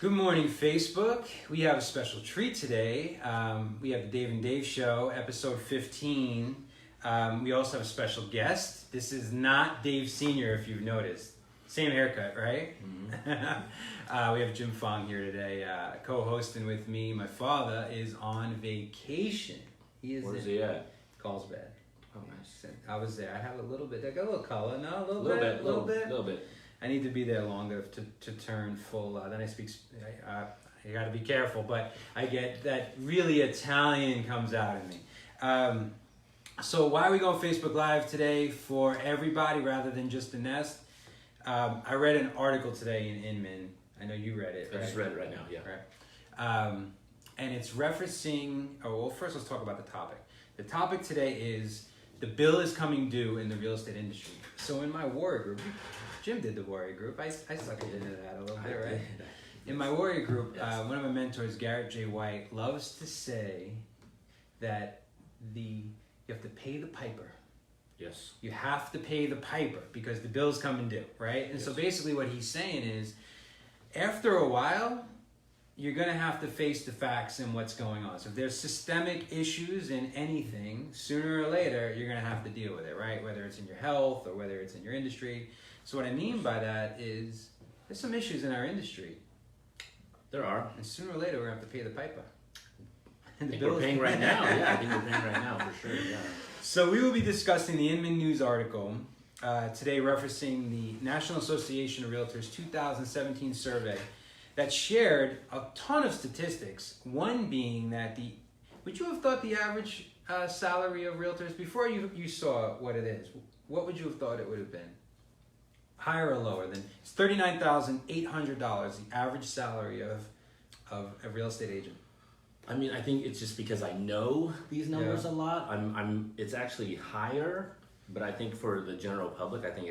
Good morning, Facebook. We have a special treat today. We have the Dave and Dave Show, episode 15. We also have a special guest. This is not Dave Sr., if you've noticed. Same haircut, right? Mm-hmm. We have Jim Fong here today, co-hosting with me. My father is on vacation. Where's he at? Carlsbad. Oh, nice. I was there. I have a little bit. I got a little color. No, a little bit. I need to be there longer to turn full. Then I speak. I got to be careful, but I get that really Italian comes out in me. So why are we going Facebook Live today for everybody rather than just the Nest? I read an article today in Inman. I know you read it, right? I just read it right now, yeah. Right. And it's referencing, first let's talk about the topic. The topic today is the bill is coming due in the real estate industry. So in my warrior group, Jim did the warrior group. I sucked into that a little bit, right? In my warrior group, yes. One of my mentors, Garrett J. White, loves to say that you have to pay the piper. Yes. You have to pay the piper because the bill's coming due, right? And yes. So basically what he's saying is, after a while, you're going to have to face the facts and what's going on. So if there's systemic issues in anything, sooner or later, you're going to have to deal with it, right? Whether it's in your health or whether it's in your industry. So what I mean by that is there's some issues in our industry. There are. And sooner or later, we're going to have to pay the piper. And I think we're paying right now. Yeah, I think we're paying right now for sure. Yeah. So we will be discussing the Inman News article today referencing the National Association of REALTORS 2017 survey that shared a ton of statistics. One being that would you have thought the average salary of realtors, before you saw what it is, what would you have thought it would have been? Higher or lower than? It's $39,800, the average salary of a real estate agent. I mean, I think it's just because I know these numbers a lot. It's actually higher, but I think for the general public, I think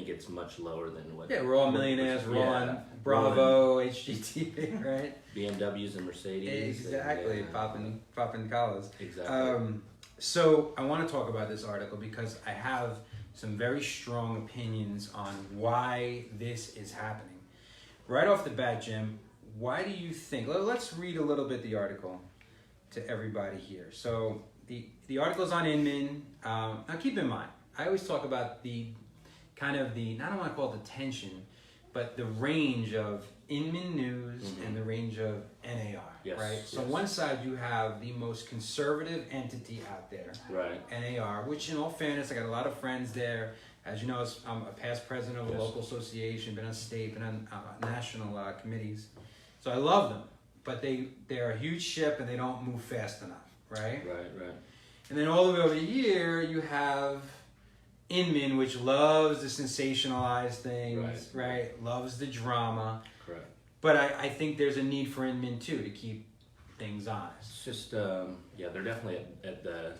it's much lower than what. Yeah, we're all millionaires. We're all on Bravo, HGTV, right? BMWs and Mercedes. Exactly, popping collars. Exactly. So I want to talk about this article because I have some very strong opinions on why this is happening. Right off the bat, Jim, why do you think, let's read a little bit the article to everybody here. So the article is on Inman. Now keep in mind, I always talk about I don't want to call it the tension, but the range of Inman News and the range of NAR, yes, right? So on one side you have the most conservative entity out there, right? NAR, which in all fairness, I got a lot of friends there. As you know, I'm a past president of a local association, been on state, been on national committees. So I love them, but they're a huge ship and they don't move fast enough, right? Right. And then all the way over here, you have Inman, which loves to sensationalize things, right? Loves the drama. Correct. But I think there's a need for Inman too to keep things honest. It's just, they're definitely at the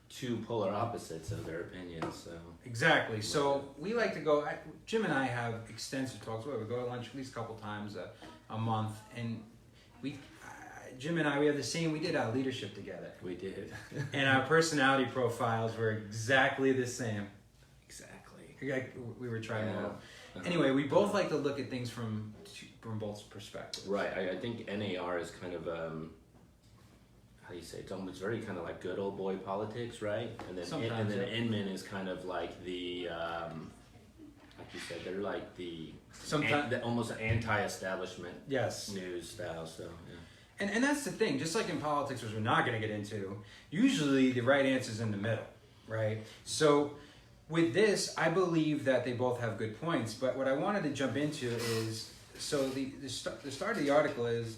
two polar opposites of their opinions. So exactly. So we like to go. Jim and I have extensive talks. We go to lunch at least a couple times a month, and Jim and I, we have the same. We did our leadership together. We did, and our personality profiles were exactly the same. Exactly. We were trying to. Anyway, we both like to look at things from both perspectives. Right. I think NAR is kind of how do you say it? It's very kind of like good old boy politics, right? And then Inman is kind of like the like you said, they're like the almost anti-establishment news style. So yeah. And that's the thing. Just like in politics, which we're not going to get into, usually the right answer is in the middle, right? So with this, I believe that they both have good points. But what I wanted to jump into is, so the start of the article is,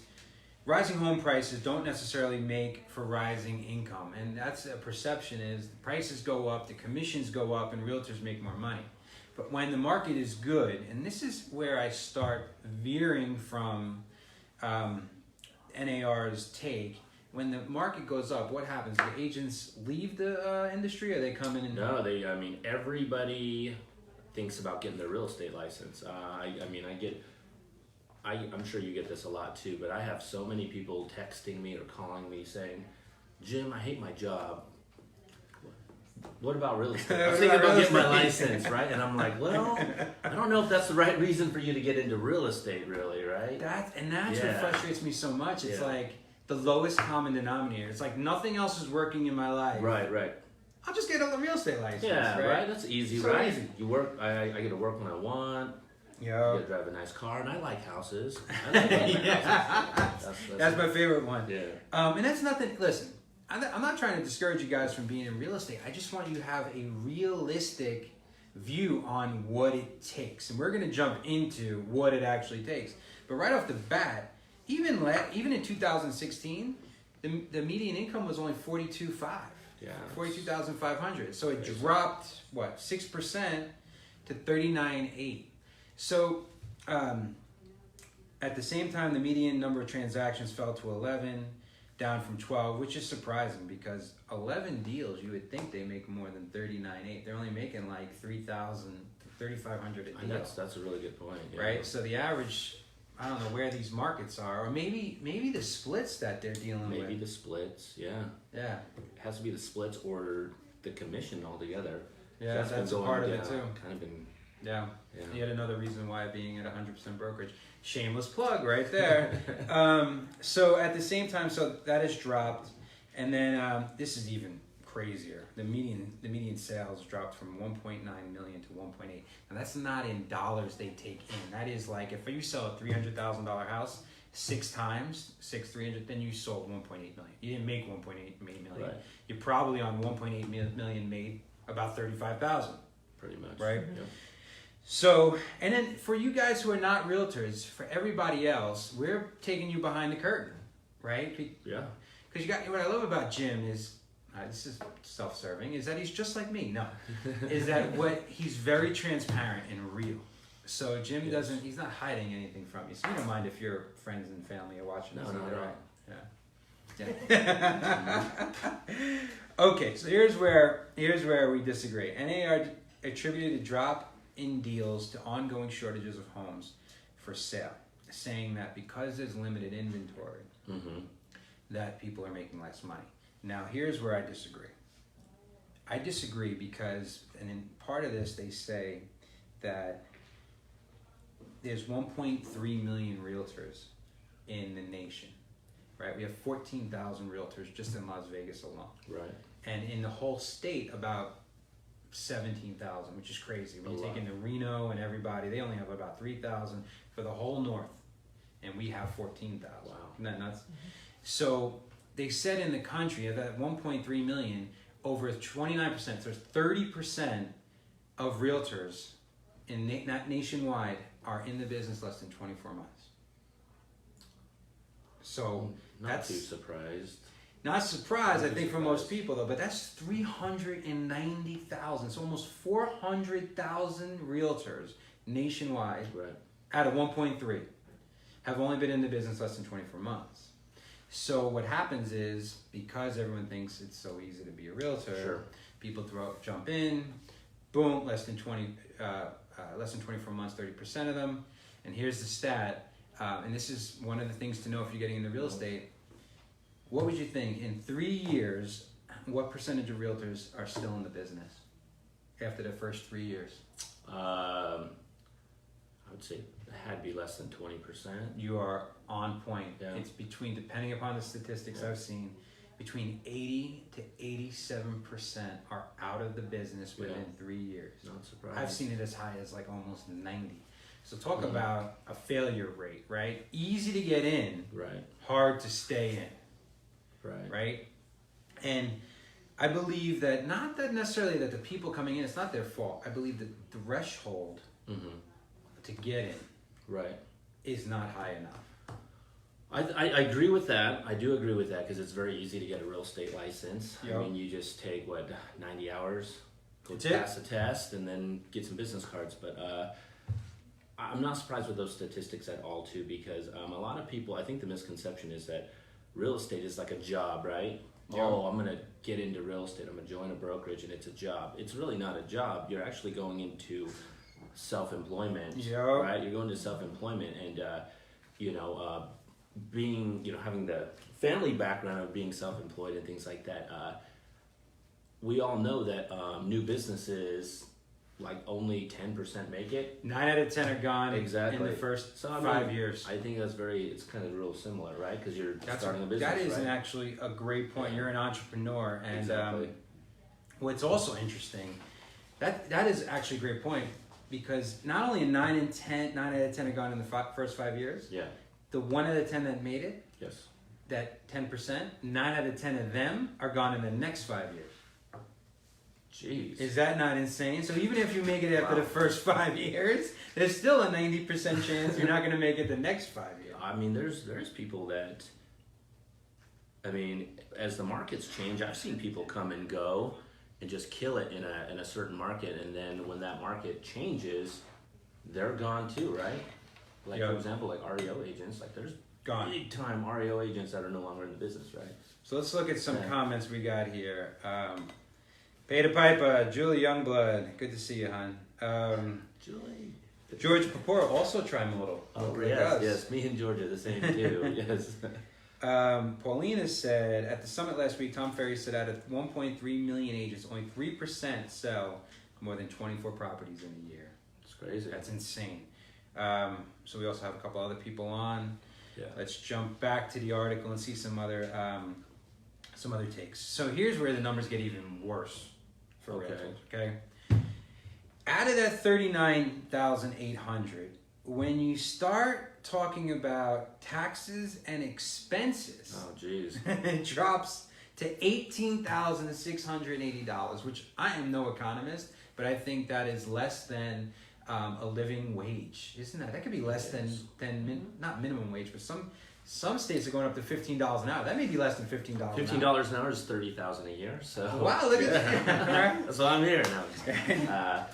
rising home prices don't necessarily make for rising income. And that's a perception is the prices go up, the commissions go up, and realtors make more money. But when the market is good, and this is where I start veering from NAR's take, when the market goes up, what happens? Do agents leave the industry, or they come in and... No, everybody thinks about getting their real estate license. I'm sure you get this a lot too, but I have so many people texting me or calling me saying, Jim, I hate my job. what about real estate? I was thinking about getting my license, right? And I'm like, well, I don't know if that's the right reason for you to get into real estate, really, right? That's what frustrates me so much. It's like the lowest common denominator. It's like nothing else is working in my life. Right. I'll just get a real estate license. Yeah, right. That's easy, so right? Easy. You work. I get to work when I want. Yeah. I get to drive a nice car, and I like houses. I like houses. That's my favorite one. Yeah. And that's nothing. Listen, I'm not trying to discourage you guys from being in real estate. I just want you to have a realistic view on what it takes, and we're going to jump into what it actually takes. But right off the bat, even in 2016, the median income was only $42,500. Yeah. $42,500. So it dropped 6% to $39,800. So at the same time, the median number of transactions fell to 11. Down from 12, which is surprising because 11 deals, you would think they make more than 39,800. They're only making like 3,000, 3,500 a deal. That's a really good point. Yeah. Right? So the average, I don't know where these markets are, or maybe the splits that they're dealing with. Maybe the splits, yeah. Yeah. It has to be the splits or the commission altogether. Yeah, that's a part of it too. Kind of been. Yeah. Yet another reason why being at 100% brokerage. Shameless plug right there. So at the same time, so that has dropped, and then this is even crazier. The median sales dropped from 1.9 million to 1.8. Now that's not in dollars they take in. That is like if you sell a $300,000 house 6 times, 300, then you sold 1.8 million. You didn't make 1.8 million. Right. You're probably on 1.8 million made about 35,000. Pretty much. Right. Yeah. So, and then for you guys who are not realtors, for everybody else, we're taking you behind the curtain, right? Yeah. Because what I love about Jim is, this is self-serving, is that he's just like me. No, is that he's very transparent and real. So Jim he's not hiding anything from you. So you don't mind if your friends and family are watching this. No. Yeah. Okay, so here's where we disagree. NAR attributed a drop in deals to ongoing shortages of homes for sale, saying that because there's limited inventory, that people are making less money. Now, here's where I disagree. I disagree because, and in part of this, they say that there's 1.3 million realtors in the nation, right? We have 14,000 realtors just in Las Vegas alone. Right. And in the whole state, about 17,000, which is crazy. When you take into Reno and everybody, they only have about 3,000 for the whole north, and we have 14,000. Wow. Isn't that nuts? So they said in the country of that 1.3 million, over 29%, so there's 30% of realtors nationwide are in the business less than 24 months. So not too surprised. Not surprised, I think, for most people, though, but that's 390,000. So almost 400,000 realtors nationwide out of 1.3 have only been in the business less than 24 months. So what happens is, because everyone thinks it's so easy to be a realtor, people jump in, boom, less than 24 months, 30% of them. And here's the stat, and this is one of the things to know if you're getting into real estate. What would you think, in 3 years, what percentage of realtors are still in the business after the first 3 years? I would say it had to be less than 20%. You are on point. Yeah. It's between, depending upon the statistics I've seen, between 80 to 87% are out of the business within 3 years. Not surprised. I've seen it as high as like almost 90. So talk about a failure rate, right? Easy to get in, hard to stay in. Right. And I believe that not that necessarily that the people coming in, it's not their fault. I believe that the threshold to get in is not high enough. I agree with that. I do agree with that because it's very easy to get a real estate license. I mean, you just take 90 hours, pass the test, and then get some business cards. But I'm not surprised with those statistics at all, too, because a lot of people, I think the misconception is that real estate is like a job, right? Yeah. Oh, I'm going to get into real estate. I'm going to join a brokerage and it's a job. It's really not a job. You're actually going into self-employment, right? You're going to self-employment and, being, having the family background of being self-employed and things like that, we all know that new businesses, like only 10% make it. 9 out of 10 are gone Exactly. in the first So, 5 years. I think it's kind of real similar, right? Because you're starting a business, that is right? actually a great point. You're an entrepreneur, and Exactly. what's also interesting, that is actually a great point, because not only 9 out of 10 are gone in the first 5 years. Yeah. The 1 out of 10 that made it, Yes. that 10%, 9 out of 10 of them are gone in the next 5 years. Jeez. Is that not insane? So even if you make it after Wow. the first 5 years, there's still a 90% chance you're not going to make it the next 5 years. I mean, there's people that, I mean, as the markets change, I've seen people come and go and just kill it in a certain market, and then when that market changes, they're gone too, right? Like, for example, like REO agents, like there's Gone. big time REO agents that are no longer in the business, right? So let's look at some comments we got here. Pay the Piper, Julie Youngblood, good to see you, hon. Julie. George Papora, also trimodal. Oh, like yes, us. yes. Me and Georgia, the same too. Yes. Paulina said, at the summit last week, Tom Ferry said out of 1.3 million agents, only 3% sell more than 24 properties in a year. It's crazy. That's insane. So we also have a couple other people on. Yeah. Let's jump back to the article and see some other takes. So here's where the numbers get even worse for rentals. Okay. Out of that 39,800, when you start talking about taxes and expenses, Oh, geez. it drops to $18,680, which I am no economist, but I think that is less than a living wage, isn't that? That could be less than not minimum wage, but some states are going up to $15 an hour. That may be less than $15 an hour. $15 an hour is $30,000 a year. So Wow, look at that! That's why I'm here now.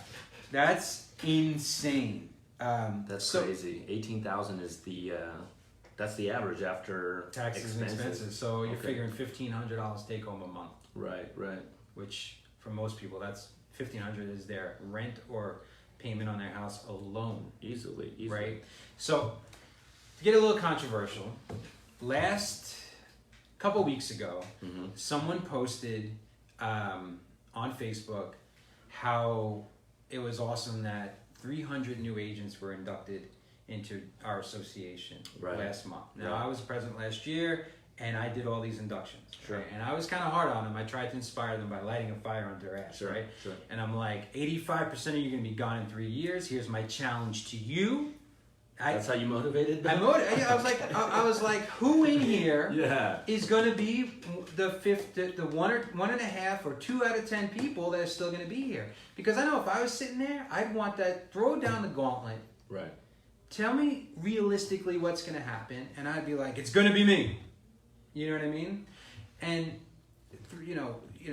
That's insane. That's crazy. 18,000 is that's the average after taxes and expenses. So you're figuring $1,500 take home a month. Right. Which for most people, that's $1,500 is their rent or payment on their house alone. Easily. Right. So to get a little controversial, last couple weeks ago, someone posted on Facebook how it was awesome that 300 new agents were inducted into our association last month. Now, I was present last year, and I did all these inductions. Sure. Right? And I was kind of hard on them. I tried to inspire them by lighting a fire under their ass. Sure. Right? Sure. And I'm like, 85% of you are going to be gone in 3 years. Here's my challenge to you. That's how you motivated them? I was like, who in here is going to be the 1.5 or 2 out of 10 people that are still going to be here? Because I know if I was sitting there, I'd want that, throw down the gauntlet. Right. Tell me realistically what's going to happen, and I'd be like, it's going to be me. You know what I mean? And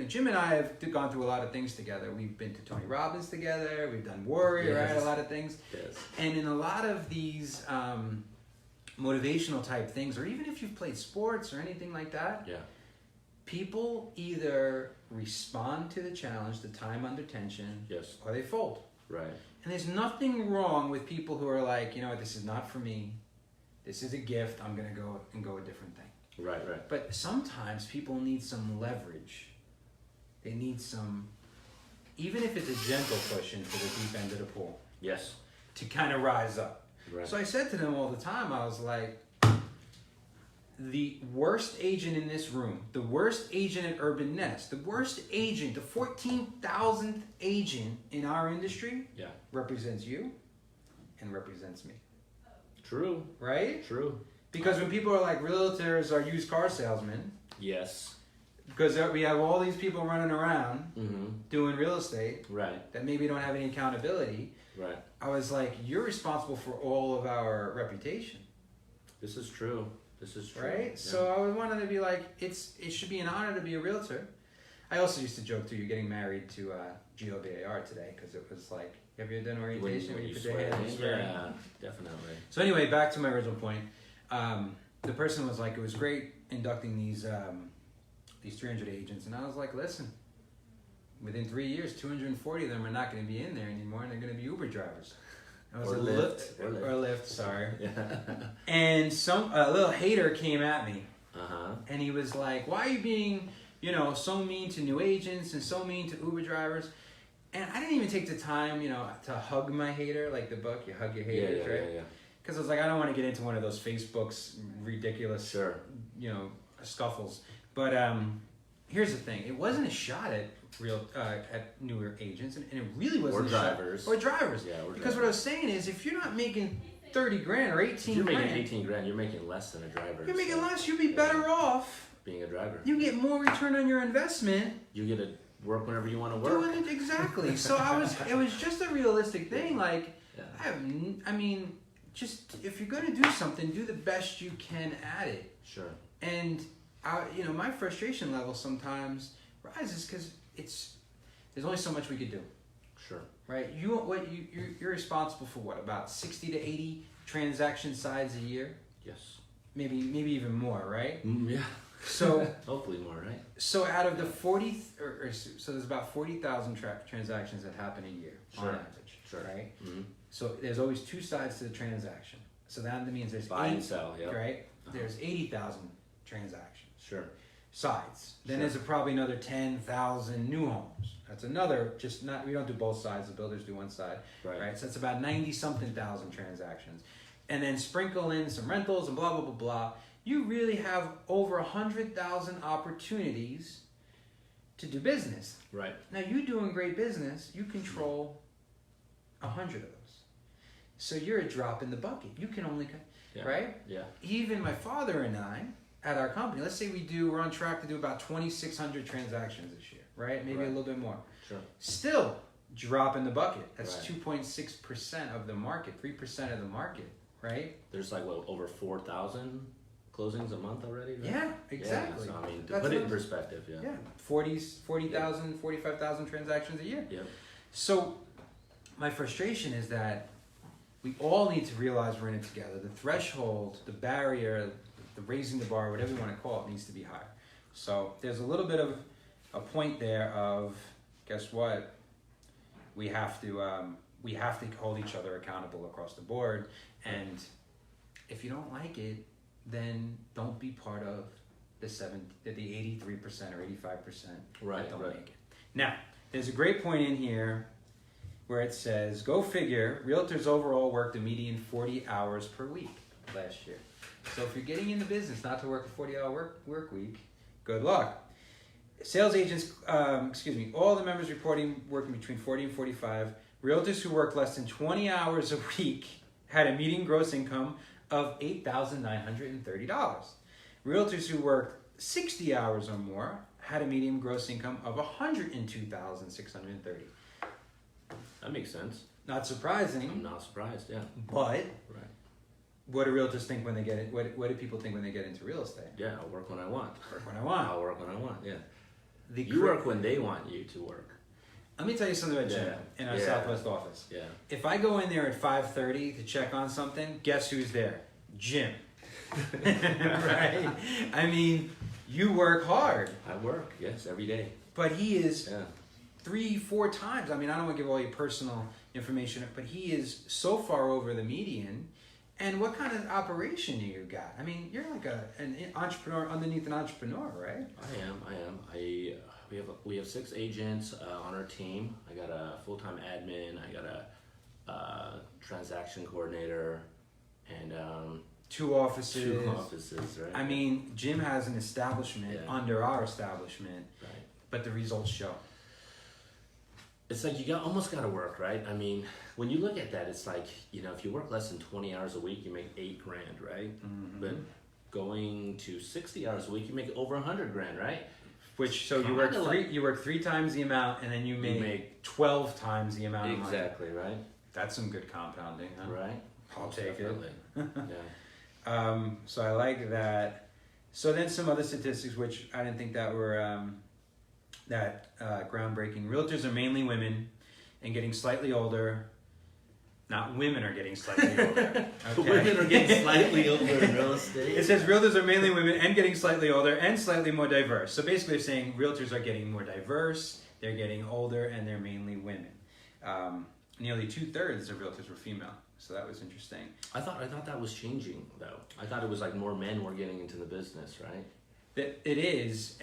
Jim and I have gone through a lot of things together. We've been to Tony Robbins together. We've done Warrior, right? A lot of things. Yes. And in a lot of these motivational type things, or even if you've played sports or anything like that, people either respond to the challenge, the time under tension, or they fold. Right. And there's nothing wrong with people who are like, you know what, this is not for me. This is a gift. I'm going to go a different thing. Right. But sometimes people need some leverage. They need some, even if it's a gentle push into the deep end of the pool. Yes. To kind of rise up. Right. So I said to them all the time, I was like, the worst agent in this room, the worst agent at Urban Nest, the worst agent, the 14,000th agent in our industry represents you and represents me. True. Right? True. Because when people are like, realtors are used car salesmen. Yes. Because we have all these people running around doing real estate that maybe don't have any accountability. Right. I was like, you're responsible for all of our reputation. This is true. Right? Yeah. So I wanted to be like, it should be an honor to be a realtor. I also used to joke too, you're getting married to GOBAR today, because it was like, have you done orientation when you put your hand in? Yeah, definitely. So anyway, back to my original point. The person was like, it was great inducting these 300 agents, and I was like, listen, within 3 years, 240 of them are not going to be in there anymore, and they're going to be Uber drivers. I was or Lyft, sorry. And a little hater came at me, and he was like, why are you being, you know, so mean to new agents and so mean to Uber drivers. And I didn't even take the time, you know, to hug my hater, like the book, you hug your haters, right? Yeah. Because I was like, I don't want to get into one of those Facebook's ridiculous, Sure. you know, scuffles. But here's the thing: it wasn't a shot at at newer agents, and it really wasn't Or drivers. Or drivers. Yeah, because what I was saying is, if you're not making 30 grand or 18 if you're grand, making 18 grand, you're making less than a driver. You're making less. You'd be better off being a driver. You get more return on your investment. You get to work whenever you want to work. Doing it exactly. So it was just a realistic thing. Like, I mean, just if you're gonna do something, do the best you can at it. Sure. And you know, my frustration level sometimes rises because there's only so much we could do. Sure. Right. You're responsible for what, about 60 to 80 transaction sides a year? Yes. Maybe even more, right? Yeah. So hopefully more, right? So out of the 40, so there's about 40,000 transactions that happen a year on average. Sure. Right. Mm-hmm. So there's always two sides to the transaction. So that means there's buy and sell. Yeah. Right. There's 80,000 transactions. Sure. Sides. Then there's probably another 10,000 new homes. That's another, we don't do both sides. The builders do one side. Right. So that's about 90-something thousand transactions. And then sprinkle in some rentals and blah, blah, blah, blah. You really have over 100,000 opportunities to do business. Right. Now, you doing great business, you control 100 of those. So you're a drop in the bucket. You can only, right? Yeah. Even my father and I, at our company, let's say we're on track to do about 2,600 transactions this year, right? Maybe a little bit more. Sure. Still, drop in the bucket. That's 2.6% of the market, 3% of the market, right? There's like, what, over 4,000 closings a month already, right? Yeah, exactly. Yeah, so I mean, to put it in perspective, yeah. 40,000, 45,000 transactions a year. Yep. So my frustration is that we all need to realize we're in it together. The threshold, the barrier, the raising the bar, whatever you want to call it, needs to be higher. So there's a little bit of a point there of, guess what? We have to hold each other accountable across the board. And if you don't like it, then don't be part of the 83% or 85% that don't make it. Now, there's a great point in here where it says, go figure, realtors overall worked a median 40 hours per week last year. So if you're getting into business not to work a 40-hour work week, good luck. Sales agents, all the members reporting working between 40 and 45. Realtors who worked less than 20 hours a week had a median gross income of $8,930. Realtors who worked 60 hours or more had a median gross income of $102,630. That makes sense. Not surprising. I'm not surprised, yeah. But what do realtors think when they get it? What do people think when they get into real estate? Yeah, I'll work when I want. Work when I want. I'll work when I want, yeah. You work when they want you to work. Let me tell you something about Jim in our Southwest office. Yeah. If I go in there at 5:30 to check on something, guess who's there? Jim. Right? I mean, you work hard. I work, yes, every day. But he is 3-4 times. I mean, I don't want to give all your personal information, but he is so far over the median. And what kind of operation do you got? I mean, you're like an entrepreneur underneath an entrepreneur, right? I am. We have 6 agents on our team. I got a full-time admin. I got a transaction coordinator, and 2 offices. 2 offices, right? I mean, Jim has an establishment under our establishment, but the results show. It's like you almost got to work, right? I mean, when you look at that, it's like, you know, if you work less than 20 hours a week, you make $8,000, right? Mm-hmm. But going to 60 hours a week, you make over $100,000, right? Which, so you work 3 times the amount, and then you make 12 times the amount. Exactly, right? That's some good compounding, huh? Right. I'll take it. Yeah. So I like that. So then some other statistics, which I didn't think that were groundbreaking. Realtors are mainly women and getting slightly older. Not women are getting slightly older. Okay? Women are getting slightly older in real estate. It says realtors are mainly women and getting slightly older and slightly more diverse. So basically they're saying realtors are getting more diverse, they're getting older, and they're mainly women. Nearly 2/3 of realtors were female. So that was interesting. I thought that was changing, though. I thought it was like more men were getting into the business, right? that it is,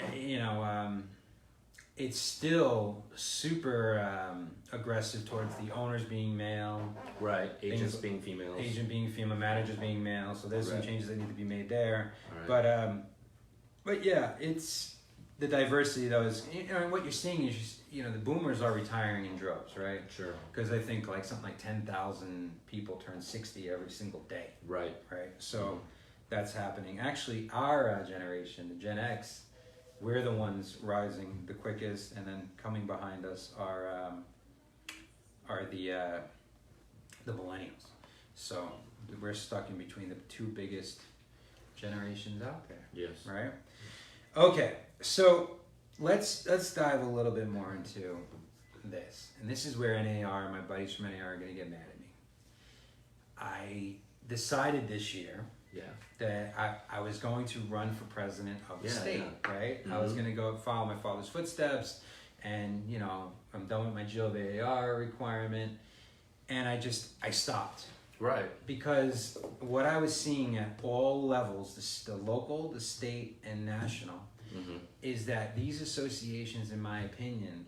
it's still super aggressive towards the owners being male. Right, agents being females. Agent being female, managers being male. So there's some changes that need to be made there. Right. But yeah, it's the diversity though is, what you're seeing is, the boomers are retiring in droves, right? Sure. Because I think like something like 10,000 people turn 60 every single day. Right. Right. So that's happening. Actually, our generation, the Gen X, we're the ones rising the quickest, and then coming behind us are the millennials. So we're stuck in between the two biggest generations out there. Yes. Right. Okay. So let's dive a little bit more into this, and this is where NAR, my buddies from NAR, are going to get mad at me. I decided this year. Yeah. That I was going to run for president of the state, right? Mm-hmm. I was going to go follow my father's footsteps, and I'm done with my GLBAR requirement, and I stopped. Right. Because what I was seeing at all levels, the local, the state, and national, is that these associations, in my opinion,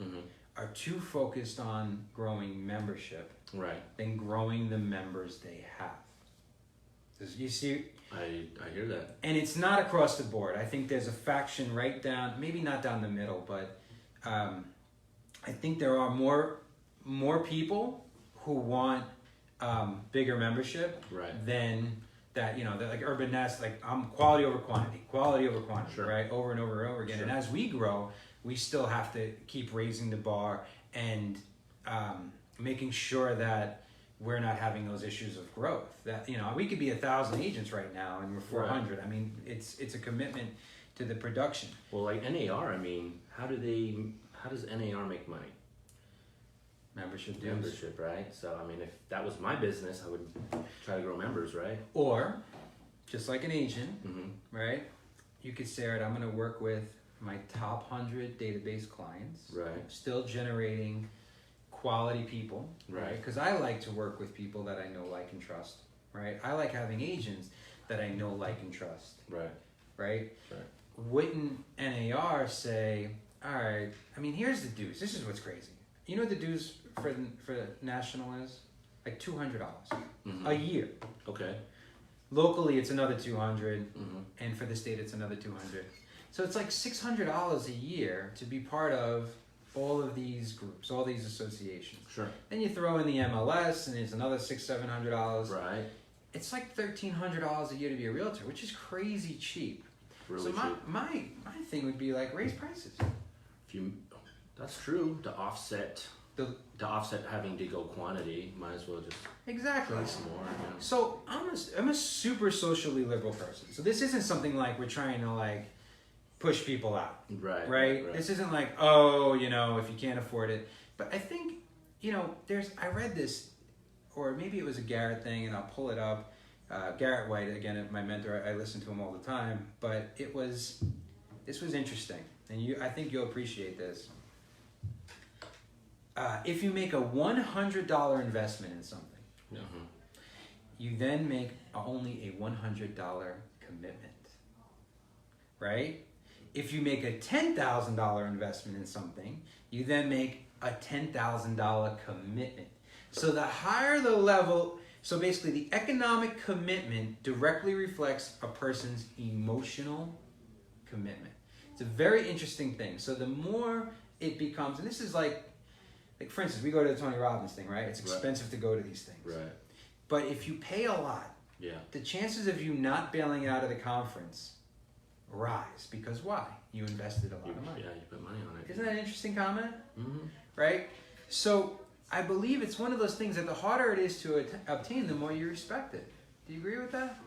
are too focused on growing membership, right, than growing the members they have. You see, I hear that, and it's not across the board. I think there's a faction right down, maybe not down the middle, but I think there are more people who want bigger membership, right, than that. They're like urban nest, like I'm quality over quantity, sure, right, over and over and over again. Sure. And as we grow, we still have to keep raising the bar and making sure that we're not having those issues of growth. That we could be 1,000 agents right now, and we're 400. Right. I mean, it's a commitment to the production. Well, like NAR, I mean, how does NAR make money? Membership dues. Membership, right? So I mean, if that was my business, I would try to grow members, right? Or, just like an agent, right? You could say, all right, I'm going to work with my top 100 database clients, right? Still generating quality people, right? Because I like to work with people that I know, like, and trust, right? I like having agents that I know, like, and trust, right? Right? Wouldn't NAR say, all right, I mean, here's the dues. This is what's crazy. You know what the dues for national is? Like $200 a year. Okay. Locally, it's another $200, and for the state, it's another $200. So it's like $600 a year to be part of all of these groups, all these associations. Sure. Then you throw in the MLS, and it's another $600-700. Right. It's like $1,300 a year to be a realtor, which is crazy cheap. Really so my thing would be like raise prices. That's true. To offset having to go quantity, might as well just price more. Yeah. So I'm a super socially liberal person. So this isn't something like we're trying to like push people out. Right. This isn't like, if you can't afford it. But I think, I read this, or maybe it was a Garrett thing, and I'll pull it up. Garrett White, again, my mentor, I listen to him all the time. But this was interesting, and I think you'll appreciate this. If you make a $100 investment in something, you then make only a $100 commitment, right? If you make a $10,000 investment in something, you then make a $10,000 commitment. So the higher the level, so basically the economic commitment directly reflects a person's emotional commitment. It's a very interesting thing. So the more it becomes, and this is like for instance, we go to the Tony Robbins thing, right? It's expensive to go to these things. Right. But if you pay a lot, the chances of you not bailing out of the conference rise. Because why? You invested a lot of money. Yeah, you put money on it. Isn't that an interesting comment? Right? So I believe it's one of those things that the harder it is to obtain, the more you respect it. Do you agree with that?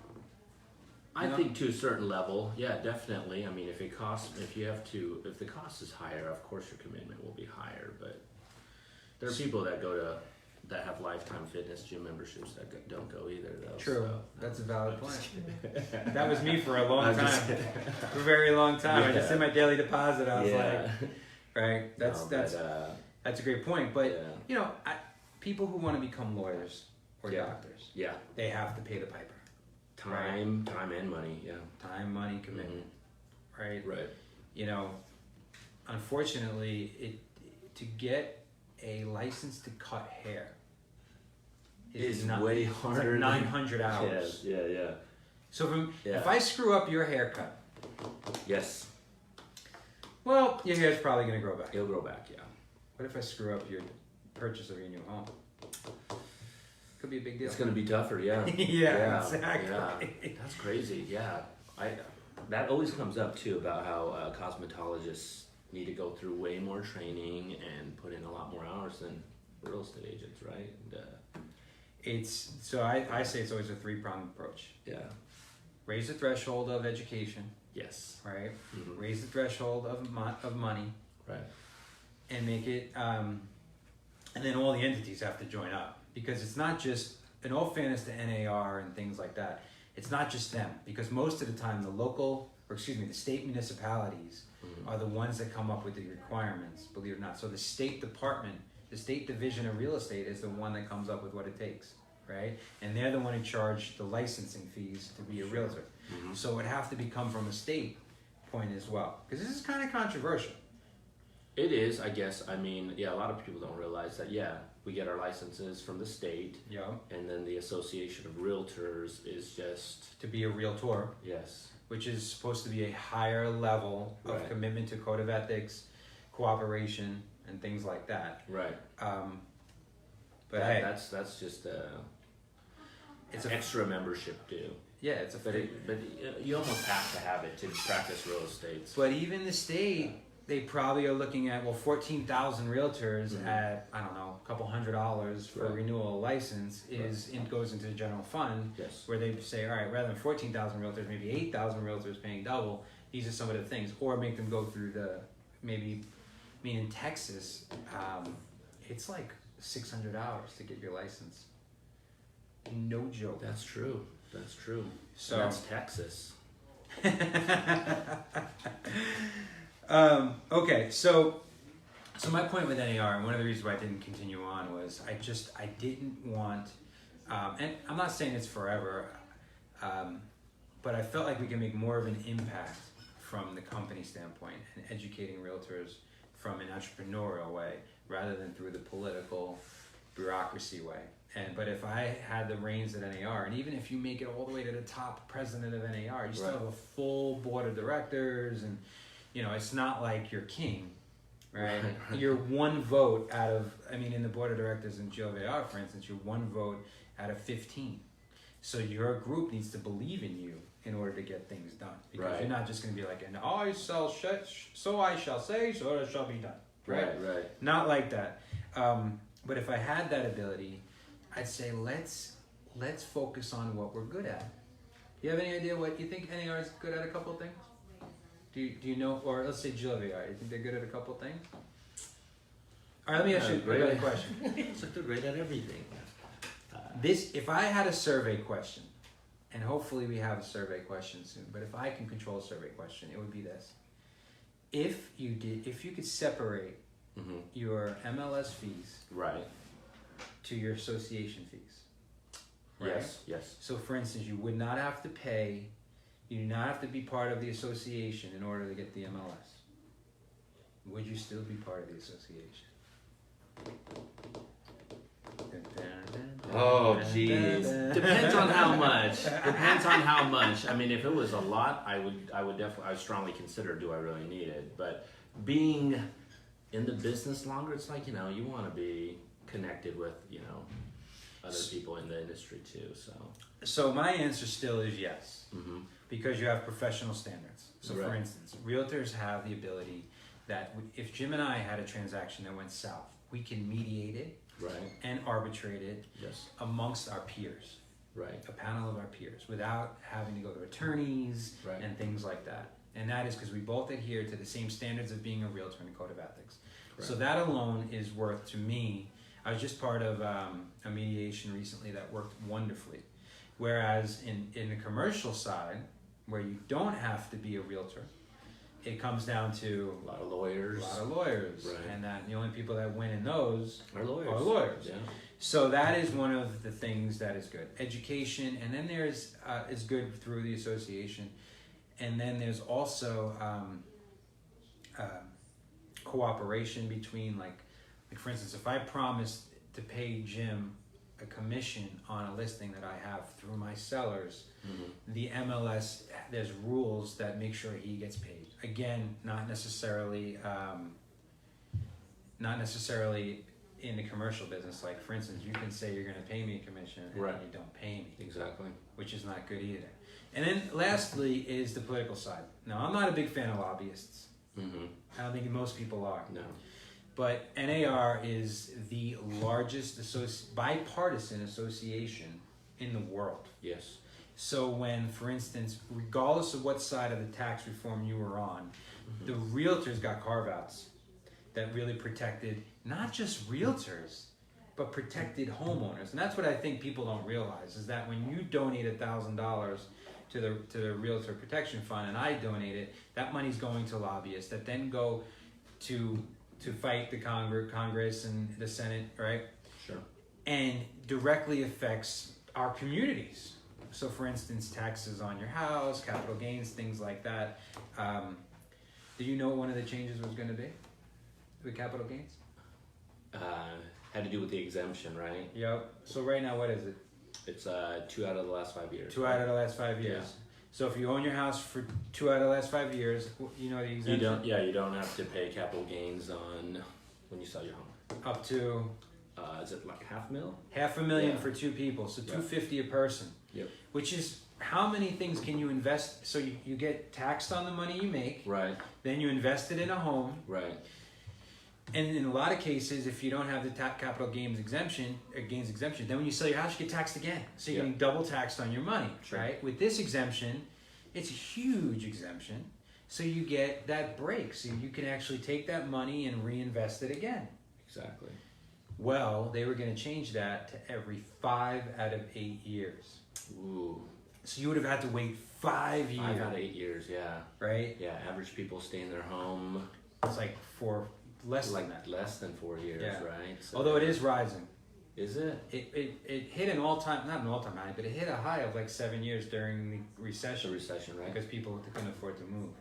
I think to a certain level, yeah, definitely. I mean, if the cost is higher, of course your commitment will be higher, but there are people that have lifetime fitness gym memberships that don't go either, though. True. So, that's a valid point. That was me for a long time. For a very long time. I just did my daily deposit. I was like, right. That's a great point. But people who want to become lawyers or doctors, they have to pay the piper. Time and money. Yeah. Time, money, commitment. right? Right. You know, unfortunately, to get a license to cut hair is way harder. It's like 900 hours. Yeah. So if I screw up your haircut, yes, well, your hair's probably going to grow back. It'll grow back, yeah. What if I screw up your purchase of your new home? Could be a big deal. It's going to be tougher, yeah. Yeah, exactly. Yeah. That's crazy, yeah. That always comes up, too, about how cosmetologists need to go through way more training and put in a lot more hours than real estate agents, right? I say it's always a three-pronged approach. Yeah. Raise the threshold of education. Yes. Right? Mm-hmm. Raise the threshold of money. Right. And make it, and then all the entities have to join up. Because it's not just, in all fairness to NAR and things like that, it's not just them. Because most of the time the state municipalities are the ones that come up with the requirements, believe it or not. So the state department, the state division of real estate is the one that comes up with what it takes, right? And they're the one who charge the licensing fees to be a realtor. Mm-hmm. So it would have to come from a state point as well. Because this is kind of controversial. It is, I guess. I mean, yeah, a lot of people don't realize that, we get our licenses from the state. Yeah. And then the Association of Realtors is just... to be a realtor. Yes. Which is supposed to be a higher level of commitment to code of ethics, cooperation, and things like that. Right. But that's just it's an extra membership due. Yeah, it's a but you almost have to have it to practice real estate. But even the state, they probably are looking at 14,000 realtors at I don't know a couple $100 for a renewal license goes into the general fund. Yes. Where they say, all right, rather than 14,000 realtors, maybe 8,000 realtors paying double. These are some of the things, or make them go through in Texas, it's like 600 hours to get your license. No joke. That's true. So that's Texas. Okay, so my point with NAR, and one of the reasons why I didn't continue on was I didn't want, and I'm not saying it's forever, but I felt like we can make more of an impact from the company standpoint and educating realtors from an entrepreneurial way rather than through the political bureaucracy way. But if I had the reins at NAR, and even if you make it all the way to the top president of NAR, you still have a full board of directors, and it's not like you're king, right? You're one vote out of, in the board of directors in GLVR, for instance, you're one vote out of 15. So your group needs to believe in you in order to get things done. Because you're not just going to be like, and I shall so I shall say, so it shall be done. Right. Not like that. But if I had that ability, I'd say let's focus on what we're good at. Do you have any idea what you think NAR is good at? A couple of things. Do you know? Or let's say GLVR. You think they're good at a couple of things? All right. Let me ask you another question. It's like they're great at everything. If I had a survey question, and hopefully we have a survey question soon, but if I can control a survey question, it would be this: if you could separate your MLS fees to your association fees. Right? Yes. So for instance, you would not have to pay, you do not have to be part of the association in order to get the MLS. Would you still be part of the association? Oh, jeez. Depends on how much. If it was a lot, I would strongly consider, do I really need it? But being in the business longer, it's like, you want to be connected with, other people in the industry too, So my answer still is yes, because you have professional standards. So for instance, realtors have the ability that if Jim and I had a transaction that went south, we can mediate it and arbitrate it amongst our peers, a panel of our peers, without having to go to attorneys and things like that. And that is because we both adhere to the same standards of being a realtor and code of ethics. So that alone is worth, to me, I was just part of a mediation recently that worked wonderfully. Whereas in the commercial side, where you don't have to be a realtor, it comes down to a lot of lawyers. And that the only people that win in those are lawyers. Yeah. So that is one of the things that is good. Education, and then there's is good through the association. And then there's also cooperation between, like for instance, if I promised to pay Jim a commission on a listing that I have through my sellers, the MLS, there's rules that make sure he gets paid. Again, not necessarily in the commercial business. Like for instance, you can say you're going to pay me a commission and then you don't pay me. Exactly. Which is not good either. And then lastly is the political side. Now, I'm not a big fan of lobbyists. I don't think most people are. No. But NAR is the largest bipartisan association in the world. Yes. So when, for instance, regardless of what side of the tax reform you were on, the realtors got carve-outs that really protected not just realtors, but protected homeowners. And that's what I think people don't realize, is that when you donate $1,000 to the Realtor Protection Fund, and I donate it, that money's going to lobbyists that then go to fight the Congress and the Senate, right? Sure. And directly affects our communities. So for instance, taxes on your house, capital gains, things like that. Did you know what one of the changes was going to be with capital gains? Had to do with the exemption, right? Yep. So right now, what is it? It's 2 out of the last 5 years. 2 out of the last 5 years. Yeah. So if you own your house for 2 out of the last 5 years, you know the exemption? You don't have to pay capital gains on when you sell your home. Up to? Is it like $500,000? $500,000 for 2 people, so $250,000 a person. Yep. Which is, how many things can you invest? So you get taxed on the money you make. Right. Then you invest it in a home. Right. And in a lot of cases, if you don't have the capital gains exemption, then when you sell your house, you get taxed again. So you're getting double taxed on your money, right? With this exemption, it's a huge exemption. So you get that break. So you can actually take that money and reinvest it again. Exactly. Well, they were going to change that to every 5 out of 8 years. Ooh. So you would have had to wait 5 years. 5 out of 8 years, yeah. Right? Yeah, average people stay in their home. It's like less than that. Less than 4 years, right? So although it is rising. Is it? It hit an all-time, not an all-time high, but it hit a high of like 7 years during the recession. The recession, right? Because people couldn't afford to move.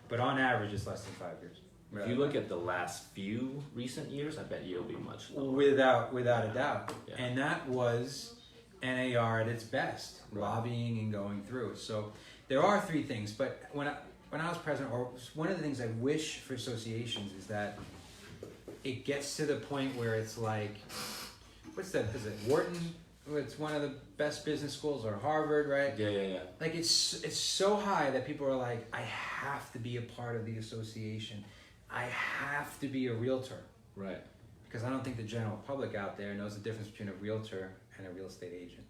But on average, it's less than 5 years. If you look at the last few recent years, I bet you'll be much lower. Without a doubt. Yeah. And that was NAR at its best, lobbying and going through. So there are 3 things, but when I was president, or one of the things I wish for associations is that it gets to the point where it's like, what's that? Is it Wharton? It's one of the best business schools, or Harvard, right? Yeah. Like it's so high that people are like, I have to be a part of the association. I have to be a realtor. Right. Because I don't think the general public out there knows the difference between a realtor and a real estate agent.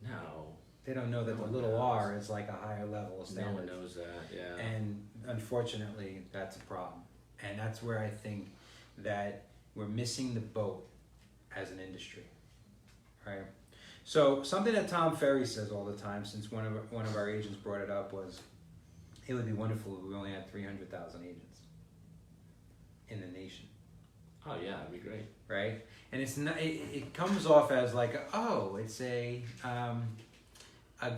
No. They don't know that the little R is like a higher level of standard. No one knows that, yeah. And unfortunately, that's a problem. And that's where I think that we're missing the boat as an industry, right? So something that Tom Ferry says all the time, since one of our agents brought it up, was it would be wonderful if we only had 300,000 agents in the nation. Oh yeah, that'd be great, right? And it's not. It comes off as like, it's a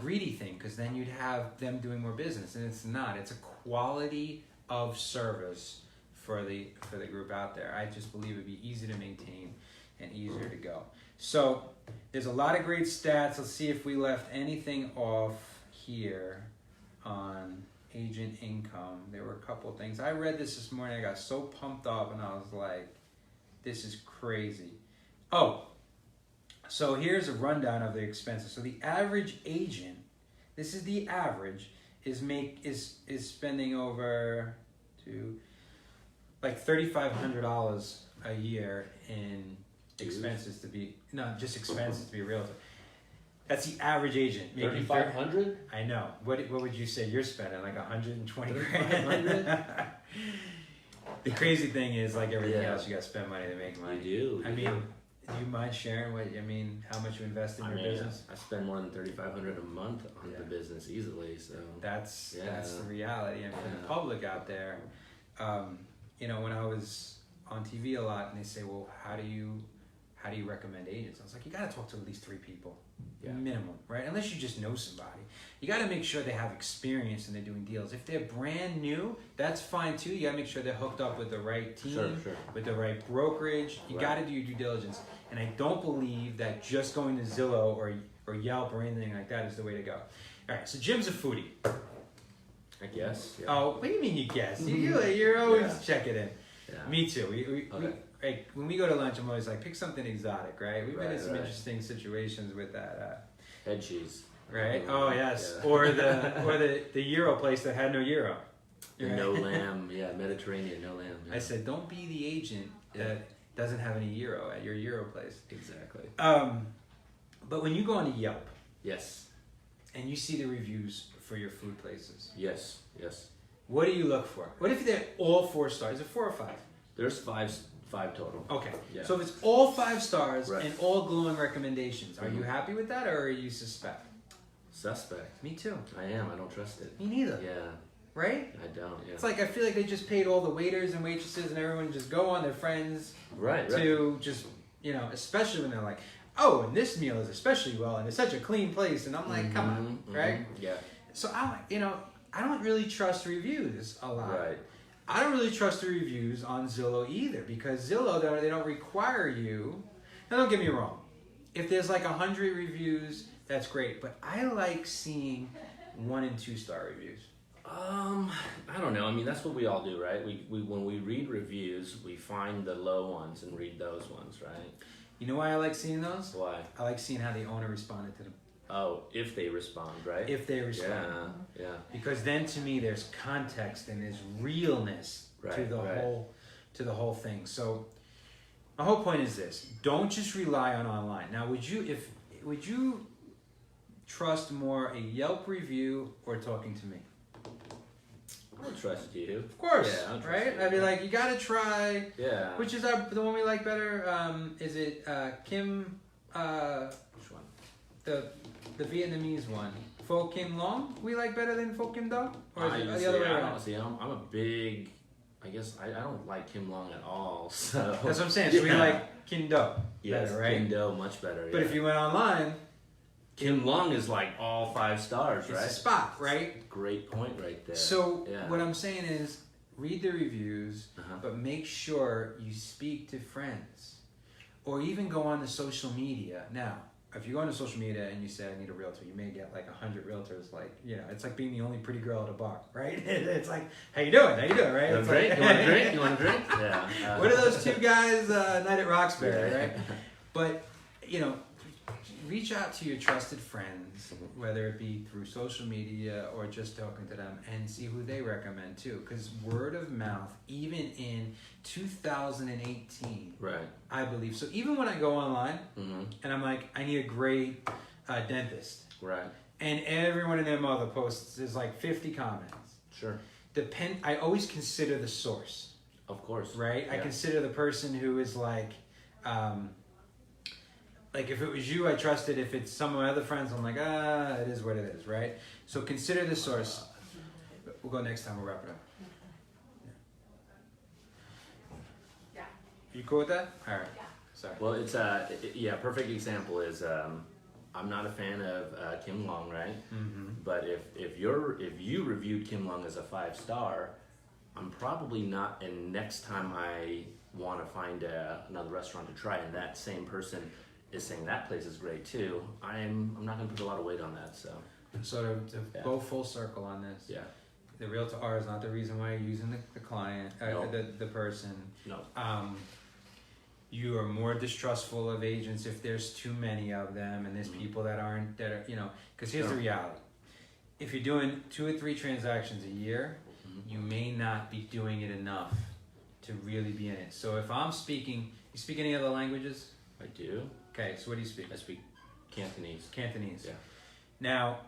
greedy thing, because then you'd have them doing more business, and it's not. It's a quality of service for the group out there. I just believe it'd be easy to maintain and easier to go. So there's a lot of great stats. Let's see if we left anything off here on agent income. There were a couple things. I read this morning. I got so pumped up, and I was like, this is crazy. Oh, so here's a rundown of the expenses. So the average agent, this is the average, is spending over to like $3,500 a year in expenses to be a realtor. That's the average agent. $3,500? I know. What would you say you're spending? Like $120,000? The crazy thing is, like everything else, you got to spend money to make money. You do. I mean, do you mind sharing how much you invest in your business? I spend more than $3,500 a month on the business easily. So that's the reality. And for the public out there, when I was on TV a lot, and they say, well, how how do you recommend agents? I was like, you got to talk to at least 3 people, Yeah. minimum, right? Unless you just know somebody. You got to make sure they have experience and they're doing deals. If they're brand new, that's fine too. You got to make sure they're hooked up with the right team, with the right brokerage. You got to do your due diligence. And I don't believe that just going to Zillow or Yelp or anything like that is the way to go. All right, so Jim's a foodie. I guess. Yeah. Oh, what do you mean you guess? You're always checking in. Yeah. Me too. We like, when we go to lunch, I'm always like, pick something exotic, right? We've been in some interesting situations with that. Head cheese. Right? Oh, yes. Yeah. Or the gyro place that had no gyro. Right? No lamb. Yeah, Mediterranean, no lamb. Yeah. I said, don't be the agent that doesn't have any gyro at your gyro place. Exactly. But when you go on Yelp. Yes. And you see the reviews for your food places. Yes. What do you look for? What if they're all 4 stars? Is it 4 or 5? There's 5 total. Okay. Yeah. So if it's all 5 stars and all glowing recommendations, are you happy with that, or are you suspect? Suspect. Me too. I am. I don't trust it. Me neither. Yeah. Right? I don't. Yeah. It's like I feel like they just paid all the waiters and waitresses and everyone to just go on their friends. Right. To just, especially when they're like, oh, and this meal is especially well, and it's such a clean place, and I'm like, come on, right? Yeah. So I don't really trust reviews a lot. Right. I don't really trust the reviews on Zillow either, because Zillow, they don't require you. Now, don't get me wrong. If there's like 100 reviews, that's great. But I like seeing 1 and 2 star reviews. I don't know. I mean, that's what we all do, right? We when we read reviews, we find the low ones and read those ones, right? You know why I like seeing those? Why? I like seeing how the owner responded to them. Oh, if they respond, right? If they respond. Yeah. Because then to me there's context and there's realness to the whole thing. So my whole point is this: don't just rely on online. Now, would you trust more a Yelp review or talking to me? I'll trust you. Of course, yeah, I'll trust right? you. I'd be like, you gotta try. Yeah. Which is the one we like better? Is it Kim? Which one? The Vietnamese one. Pho Kim Long we like better than Pho Kim Do? Or is it the other way around? I'm a big... I guess I don't like Kim Long at all, so... That's what I'm saying. So we like Kim Do better, right? Kim Do much better, But if you went online... Kim Long is like all 5 stars, right? It's a spot, right? Great point right there. So what I'm saying is, read the reviews, but make sure you speak to friends. Or even go on the social media. Now, if you go on to social media and you say, I need a realtor, you may get like 100 realtors. Like, it's like being the only pretty girl at a bar, right? It's like, how you doing, right? It's like, you want a drink? You want a drink? Yeah. What are those 2 guys, night at Roxbury, right? But, reach out to your trusted friends, whether it be through social media or just talking to them, and see who they recommend too. Because word of mouth, even in 2018, right? I believe. So even when I go online and I'm like, I need a great dentist, right? And everyone and their mother posts, there's like 50 comments. Sure. I always consider the source. Of course. Right? Yeah. I consider the person who is like if it was you, I trust it. If it's some of my other friends, I'm like, it is what it is, right? So consider the source. We'll go next time. We'll wrap it up. Yeah. You cool with that? All right. Yeah. Sorry. Well, it's perfect example is I'm not a fan of Kim Long, right? Mm-hmm. But if you reviewed Kim Long as a 5-star, I'm probably not. And next time I want to find another restaurant to try, and that same person is saying that place is great too, I'm not going to put a lot of weight on that. So to go full circle on this, the Realtor R is not the reason why you're using the client, the person. No. You are more distrustful of agents if there's too many of them, and there's people that are because here's the reality. If you're doing 2 or 3 transactions a year, you may not be doing it enough to really be in it. So if I'm speaking, you speak any other languages? I do. Okay, so what do you speak? I speak Cantonese. Cantonese. Yeah. Now,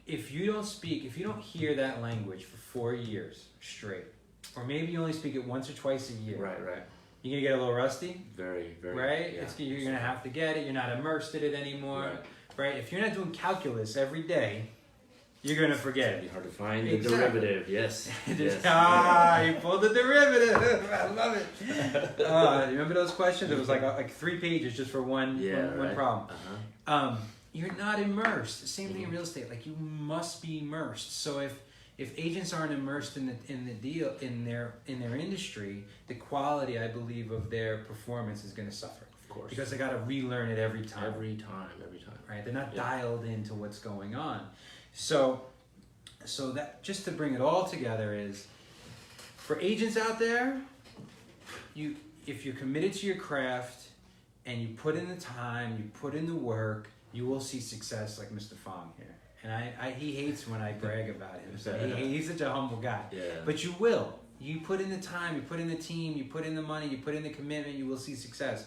if you don't hear that language for 4 years straight, or maybe you only speak it once or twice a year. Right. You're gonna get a little rusty. Very, very. Right? Yeah. You're gonna have to get it. You're not immersed in it anymore. Right? If you're not doing calculus every day, you're going to forget It'd it. be hard to find Exactly. the derivative. Yes. Yes. You pulled the derivative. I love it. You remember those questions? It was like 3 pages just for one problem. Uh-huh. You're not immersed. Same thing in real estate. Like, you must be immersed. So if agents aren't immersed in the deal in their industry, the quality, I believe, of their performance is going to suffer. Of course. Because they got to relearn it every time. Every time. Right? They're not dialed into what's going on. So that, just to bring it all together, is for agents out there, if you're committed to your craft and you put in the time, you put in the work, you will see success like Mr. Fong here. And he hates when I brag about him. So he's such a humble guy. Yeah. But you will. You put in the time, you put in the team, you put in the money, you put in the commitment, you will see success.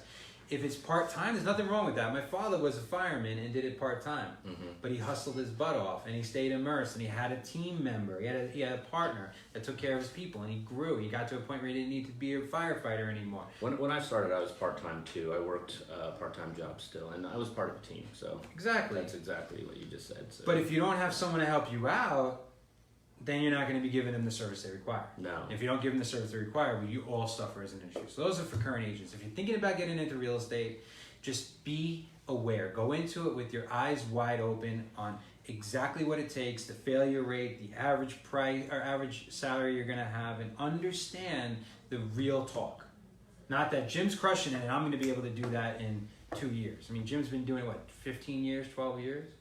If it's part-time, there's nothing wrong with that. My father was a fireman and did it part-time. Mm-hmm. But he hustled his butt off, and he stayed immersed, and he had a team member. He had a partner that took care of his people, and he grew. He got to a point where he didn't need to be a firefighter anymore. When I started, I was part-time too. I worked a part-time job still, and I was part of a team. So exactly, that's exactly what you just said. So. But if you don't have someone to help you out, then you're not going to be giving them the service they require. No. If you don't give them the service they require, well, you all suffer as an industry. So those are for current agents. If you're thinking about getting into real estate, just be aware. Go into it with your eyes wide open on exactly what it takes, the failure rate, the average price or average salary you're going to have, and understand the real talk. Not that Jim's crushing it and I'm going to be able to do that in 2 years. I mean, Jim's been doing what, 15 years, 12 years?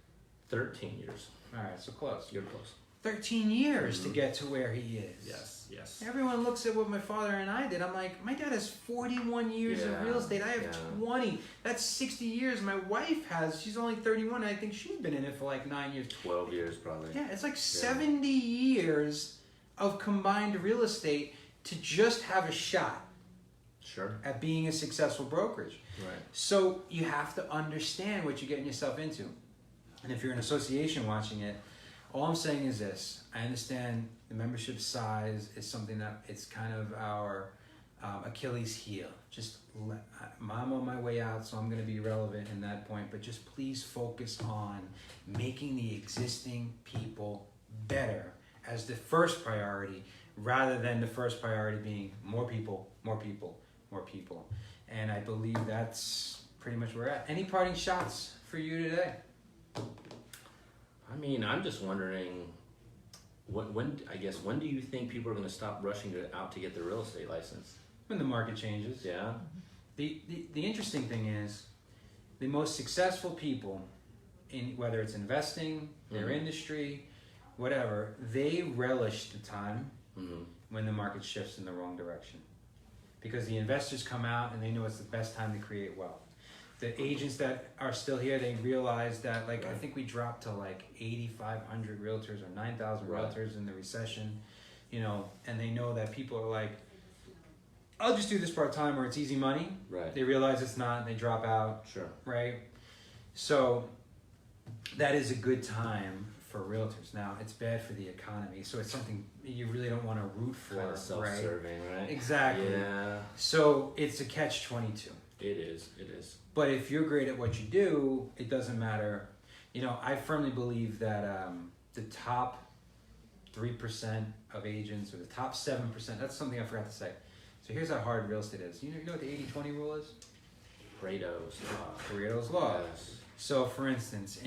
13 years. All right, so close. You're close. 13 years to get to where he is. Yes. Everyone looks at what my father and I did. I'm like, my dad has 41 years of real estate. I have 20. That's 60 years. My wife she's only 31. I think she's been in it for like 9 years. 12 years probably. Yeah, it's like 70 years of combined real estate to just have a shot at being a successful brokerage. Right. So you have to understand what you're getting yourself into. And if you're an association watching it, all I'm saying is this. I understand the membership size is something that it's kind of our Achilles heel. I'm on my way out, so I'm going to be relevant in that point. But just please focus on making the existing people better as the first priority, rather than the first priority being more people, more people, more people. And I believe that's pretty much where we're at. Any parting shots for you today? I mean, I'm just wondering, when do you think people are going to stop rushing out to get their real estate license? When the market changes. Yeah. The interesting thing is, the most successful people, in whether it's investing, their industry, whatever, they relish the time when the market shifts in the wrong direction. Because the investors come out and they know it's the best time to create wealth. The agents that are still here, they realize that, I think we dropped to 8,500 realtors or 9,000 realtors in the recession, and they know that people are like, I'll just do this part-time or it's easy money. Right. They realize it's not and they drop out. Sure. Right? So that is a good time for realtors. Now, it's bad for the economy, so it's something you really don't want to root for. Kind of self-serving, right? Exactly. Yeah. So it's a catch-22. It is. But if you're great at what you do, it doesn't matter. I firmly believe that the top 3% of agents, or the top 7%, that's something I forgot to say. So here's how hard real estate is. You know what the 80-20 rule is? Pareto's law. Yes. So for instance,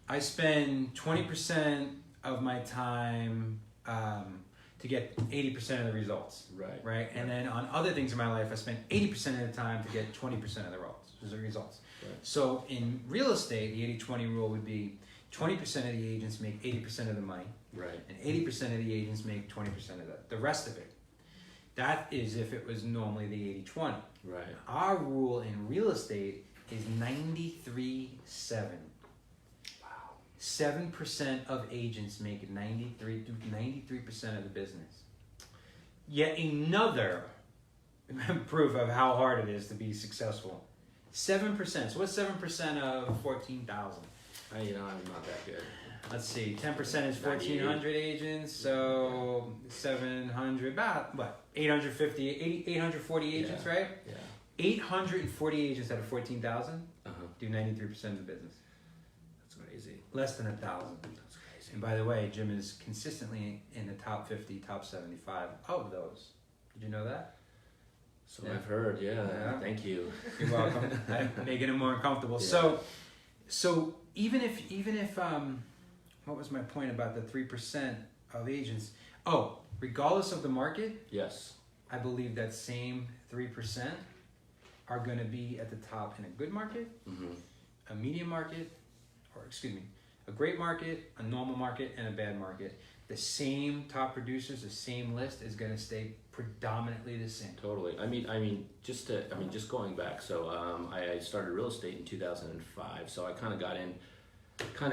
I spend 20% of my time to get 80% of the results. Right? And then on other things in my life, I spend 80% of the time to get 20% of the results. Right. So in real estate, the 80-20 rule would be 20% of the agents make 80% of the money. Right. And 80% of the agents make 20% of the rest of it. That is if it was normally the 80-20. Right. Our rule in real estate is 93-7. 7% of agents make 93% of the business. Yet another proof of how hard it is to be successful. 7%. So what's 7% of 14,000? I'm not that good. Let's see. 10% is 1,400 agents. So 700, about what? 840 agents, right? Yeah. 840 agents out of 14,000 do 93% of the business. That's crazy. Less than 1,000. That's crazy. And by the way, Jim is consistently in the top 50, top 75 of those. Did you know that? So I've heard, yeah. Thank you. You're welcome. I'm making it more uncomfortable. Yeah. So even if what was my point about the 3% of agents? Oh, regardless of the market, Yes. I believe that same 3% are going to be at the top in a good market, a medium market, a great market, a normal market, and a bad market. The same top producers, the same list is going to stay predominantly the same. Totally. I mean, just going back. So I started real estate in 2005. So I kind of got in,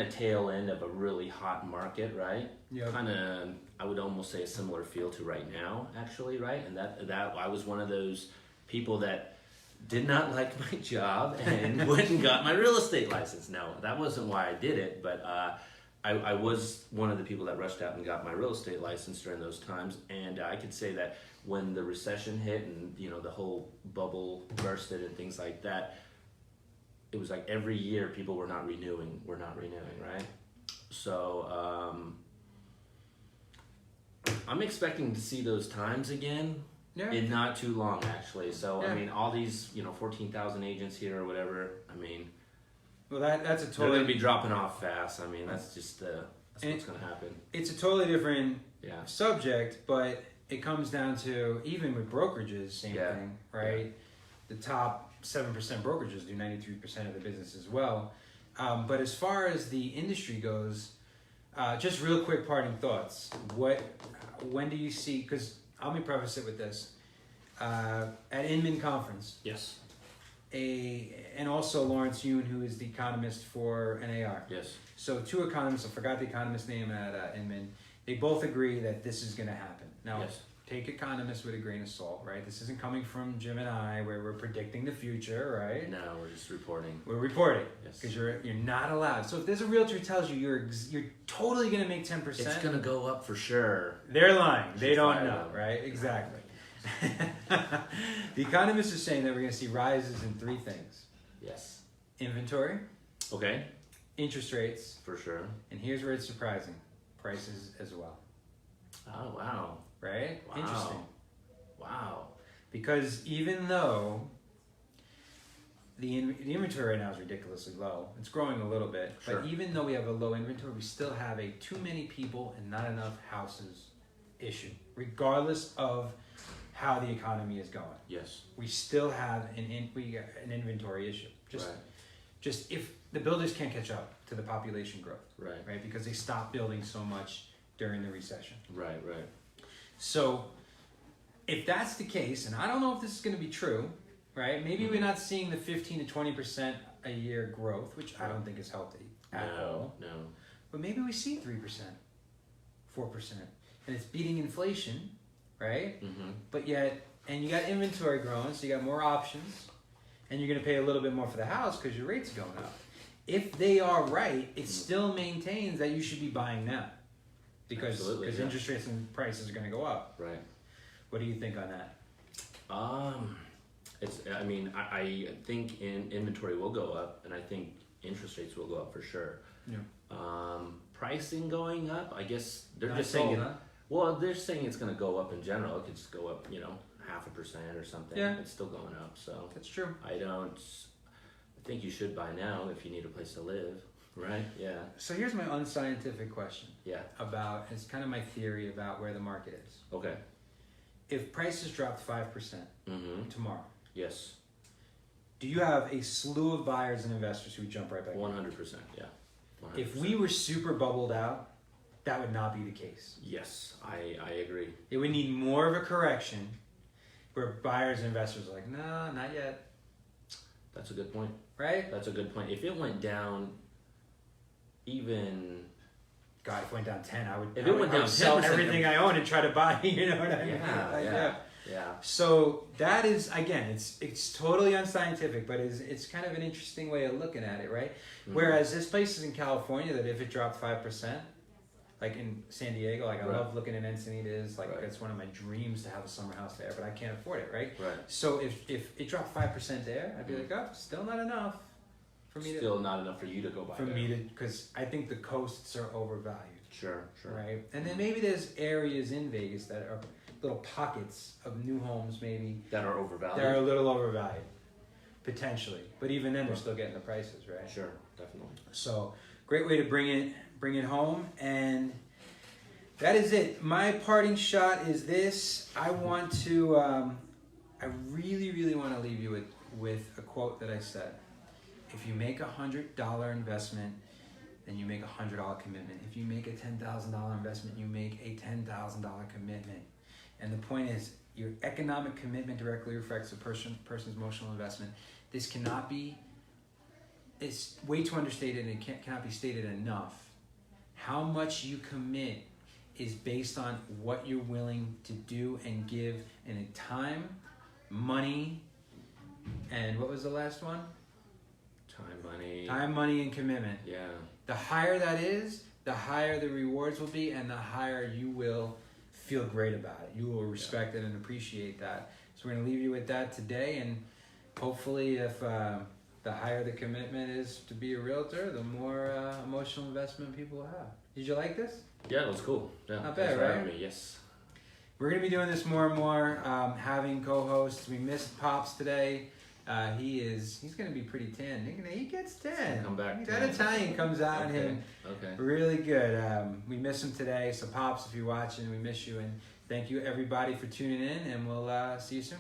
tail end of a really hot market, right? Yep. Kind of, I would almost say a similar feel to right now, actually, right? And that I was one of those people that did not like my job and went and got my real estate license. No, that wasn't why I did it, but I was one of the people that rushed out and got my real estate license during those times. And I could say that when the recession hit and the whole bubble bursted and things like that, it was like every year people were not renewing, right? So I'm expecting to see those times again. Yeah. In not too long, actually. So, yeah. I mean, all these, 14,000 agents here or whatever, I mean... Well, that's a totally... They're going to be dropping off fast. I mean, that's just... that's what's going to happen. It's a totally different subject, but it comes down to, even with brokerages, same thing, right? Yeah. The top 7% brokerages do 93% of the business as well. But as far as the industry goes, just real quick parting thoughts. When do you see... Because... Let me preface it with this. At Inman conference. Yes. And also Lawrence Yun, who is the economist for NAR. Yes. So two economists, I forgot the economist's name at Inman, they both agree that this is going to happen. Now, take economists with a grain of salt, right? This isn't coming from Jim and I, where we're predicting the future, right? No, we're just reporting. We're reporting, because you're not allowed. So if there's a realtor who tells you you're totally going to make 10%, it's going to go up for sure. They're lying. They don't know, right? Exactly. The economists are saying that we're going to see rises in three things. Yes. Inventory. Okay. Interest rates. For sure. And here's where it's surprising. Prices as well. Oh, wow. Right? Wow. Interesting. Wow. Because even though the inventory right now is ridiculously low, it's growing a little bit, but even though we have a low inventory, we still have a too many people and not enough houses issue, regardless of how the economy is going. Yes. We still have an inventory issue. Just if the builders can't catch up to the population growth. Right? Because they stopped building so much during the recession. Right. So if that's the case, and I don't know if this is going to be true, right? Maybe we're not seeing the 15 to 20% a year growth, which I don't think is healthy at all. No. But maybe we see 3%, 4%, and it's beating inflation, right? Mm-hmm. But yet, and you got inventory growing, so you got more options, and you're going to pay a little bit more for the house because your rate's going up. If they are right, it still maintains that you should be buying now. Because interest rates and prices are going to go up. Right. What do you think on that? I think inventory will go up, and I think interest rates will go up for sure. Yeah. Pricing going up, I guess they're Not just saying. Well, they're saying it's going to go up in general. It could just go up, 0.5% or something. Yeah. It's still going up, so. That's true. I think you should buy now if you need a place to live. Right. Yeah. So here's my unscientific question. Yeah. It's kind of my theory about where the market is. Okay. If prices dropped 5% tomorrow. Yes. Do you have a slew of buyers and investors who would jump right back? 100%. Yeah. 100%. If we were super bubbled out, that would not be the case. Yes, I agree. It would need more of a correction where buyers and investors are like, no, not yet. That's a good point. Right? That's a good point. If it went down even... God, if it went down 10, I would sell everything I own and try to buy, you know what I mean? Yeah. So that is, again, it's totally unscientific, but it's kind of an interesting way of looking at it, right? Mm-hmm. Whereas there's places in California that if it dropped 5%, like in San Diego, I love looking at Encinitas, that's one of my dreams to have a summer house there, but I can't afford it, right? Right. So if it dropped 5% there, I'd be like, oh, still not enough. for me. Still not enough for you to go by. Because I think the coasts are overvalued. Sure. Right, and then maybe there's areas in Vegas that are little pockets of new homes, maybe that are overvalued. That are a little overvalued, potentially. But even then, they're still getting the prices, right? Sure, definitely. So, great way to bring it home, and that is it. My parting shot is this. I want to. I really want to leave you with a quote that I said. If you make $100 investment, then you make $100 commitment. If you make a $10,000 investment, you make a $10,000 commitment. And the point is, your economic commitment directly reflects a person's emotional investment. This cannot be, it's way too understated and it cannot be stated enough. How much you commit is based on what you're willing to do and give in a time, money, and what was the last one? Time, money, and commitment. Yeah. The higher that is, the higher the rewards will be, and the higher you will feel great about it. You will respect it and appreciate that. So we're going to leave you with that today, and hopefully if the higher the commitment is to be a realtor, the more emotional investment people will have. Did you like this? Yeah, it was cool. Yeah, not bad, right? Me. Yes. We're going to be doing this more and more, having co-hosts. We missed Pops today. He's going to be pretty tan. He gets tan. Come back. That Italian comes out in him. Okay. Really good. We miss him today. So Pops, if you're watching, we miss you. And thank you everybody for tuning in, and we'll see you soon.